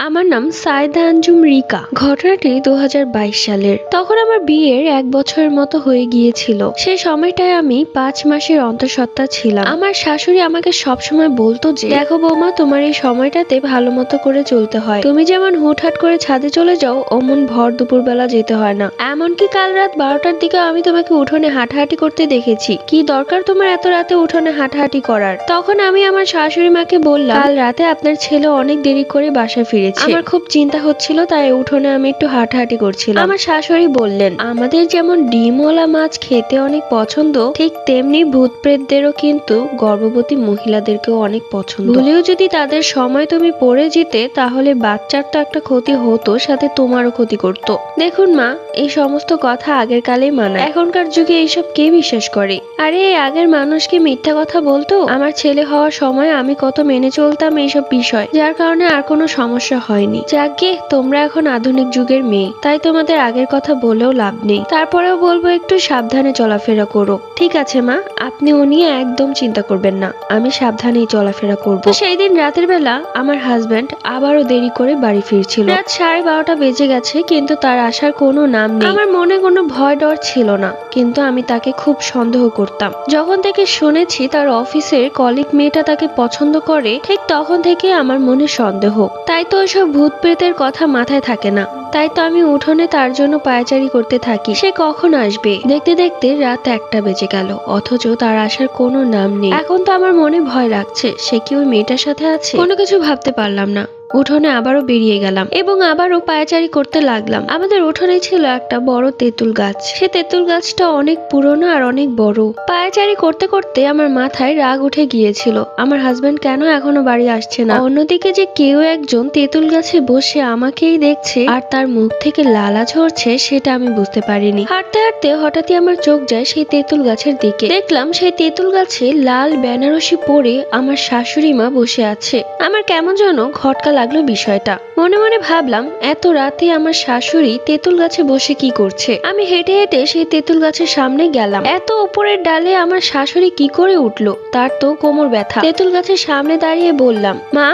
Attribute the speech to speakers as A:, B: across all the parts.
A: আমার নাম সায়েদা আঞ্জুম রিকা। ঘটনাটি 2022 সালের। তখন আমার বিয়ের 1 বছরের মতো হয়ে গিয়েছিল। সেই সময়টায় আমি 5 মাসের অন্তঃসত্ত্বা ছিলাম। আমার শাশুড়ি আমাকে সবসময় বলতো যে, দেখো বৌমা, তোমার এই সময়টাতে ভালো মতো করে চলতে হয়। তুমি যেমন হুটহাট করে ছাদে চলে যাও, অমন ভর দুপুর বেলা যেতে হয় না। এমনকি কাল রাত 12টার দিকে আমি তোমাকে উঠোনে হাঁটাহাঁটি করতে দেখেছি। কি দরকার তোমার এত রাতে উঠোনে হাঁটাহাঁটি করার? তখন আমি আমার শাশুড়ি মাকে বললাম, কাল রাতে আপনার ছেলে অনেক দেরি করে বাসায় ফিরেছে। আমার খুব চিন্তা হচ্ছিল, তাই উঠোনে আমি একটু হাঁটাহাঁটি করছিলাম। আমার শাশুড়ি বললেন, আমাদের যেমন ডিমওয়ালা মাছ খেতে অনেক পছন্দ, ঠিক তেমনি ভূত প্রেতদেরও কিন্তু গর্ভবতী মহিলাদেরকেও অনেক পছন্দ। ভুলেও যদি তাদের সময় তুমি পড়ে যেতে, তাহলে বাচ্চার তো একটা ক্ষতি হতো, সাথে তোমারও ক্ষতি করতো। দেখুন মা, এই সমস্ত কথা আগের কালেই মানায়। এখনকার যুগে এইসব কে বিশ্বাস করে? আরে আগের মানুষ কি মিথ্যা কথা বলতো? আমার ছেলে হওয়ার সময় আমি কত মেনে চলতাম এইসব বিষয়, যার কারণে আর কোনো সমস্যা হয়নি। যাকে তোমরা এখন আধুনিক যুগের মেয়ে, তাই তোমাদের আগের কথা বলেও লাভ নেই। তারপরেও বলবো একটু সাবধানে চলাফেরা করো। ঠিক আছে মা, আপনি ও নিয়ে একদম চিন্তা করবেন না, আমি সাবধানেই চলাফেরা করব। সেই দিন রাতের বেলা আমার হাজবেন্ড আবারও দেরি করে বাড়ি ফিরছিল। রাত 12:30 বেজে গেছে, কিন্তু তার আসার কোনো নাম নেই। আমার মনে কোনো ভয় ডর ছিল না, কিন্তু আমি তাকে খুব সন্দেহ করতাম। যখন থেকে শুনেছি তার অফিসের কলিগ মেয়েটা তাকে পছন্দ করে, ঠিক তখন থেকে আমার মনে সন্দেহ। তাই তো ওসব ভূত প্রেতের কথা মাথায় থাকে না। তাই তো আমি উঠোনে তার জন্য পায়চারি করতে থাকি, সে কখন আসবে। দেখতে দেখতে রাত 1টা বেজে গেল, অথচ তার আসার কোনো নাম নেই। এখন তো আমার মনে ভয় লাগছে, সে কি ওই মেয়েটার সাথে আছে? কোনো কিছু ভাবতে পারলাম না। উঠোনে আবারও বেরিয়ে গেলাম এবং আবারও পায়চারি করতে লাগলাম। আমাদের উঠোনে ছিল একটা বড় তেঁতুল গাছ। সে তেঁতুল গাছটা অনেক পুরনো আর অনেক বড়। পায়চারি করতে করতে আমার মাথায় রাগ উঠে গিয়েছিল, আমার হাজবেন্ড কেন এখনো বাড়ি আসছে না। অন্যদিকে যে কেউ একজন তেঁতুল গাছে বসে আমাকেই দেখছে আর তার মুখ থেকে লালা ঝরছে, সেটা আমি বুঝতে পারিনি। হাঁটতে হাঁটতে হঠাৎই আমার চোখ যায় সেই তেঁতুল গাছের দিকে। দেখলাম সেই তেঁতুল গাছে লাল বেনারসি পরে আমার শাশুড়ি মা বসে আছে। আমার কেমন যেন খটকা লাগলো বিষয়টা। মনে মনে ভাবলাম, এত রাতে আমার শাশুড়ি তেঁতুল গাছে বসে কি করছে? আমি হেঁটে হেঁটে সেই তেঁতুল গাছের সামনে গেলাম। এত উপরের ডালে আমার শাশুড়ি কি করে উঠলো? তার তো কোমর ব্যথা। তেঁতুল গাছের সামনে দাঁড়িয়ে বললাম, মা,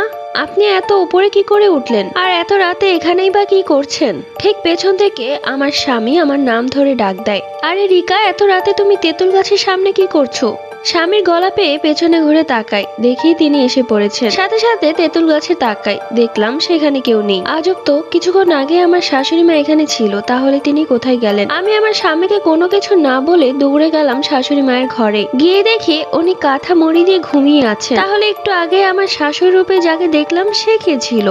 A: আপনি এত উপরে কি করে উঠলেন? আর এত রাতে এখানেই বা কি করছেন? ঠিক পেছন থেকে আমার স্বামী আমার নাম ধরে ডাক দেয়, আরে রিকা, এত রাতে তুমি তেঁতুল গাছের সামনে কি করছো? স্বামীর গলা পেয়ে পেছনে ঘুরে তাকাই, দেখি তিনি এসে পড়েছেন। সাথে সাথে তেঁতুল গাছে তাকাই, দেখলাম সেখানে কেউ নেই। আজব তো, কিছুক্ষণ আগে আমার শাশুড়ি মা এখানে ছিল, তাহলে তিনি কোথায় গেলেন? আমি আমার স্বামীকে কোনো কিছু না বলে দৌড়ে গেলাম শাশুড়ি মায়ের ঘরে। গিয়ে দেখি উনি কাঁথা মুড়ি দিয়ে ঘুমিয়ে আছেন। তাহলে একটু আগে আমার শাশুড়ি রূপে যাকে দেখলাম, সে কে ছিল?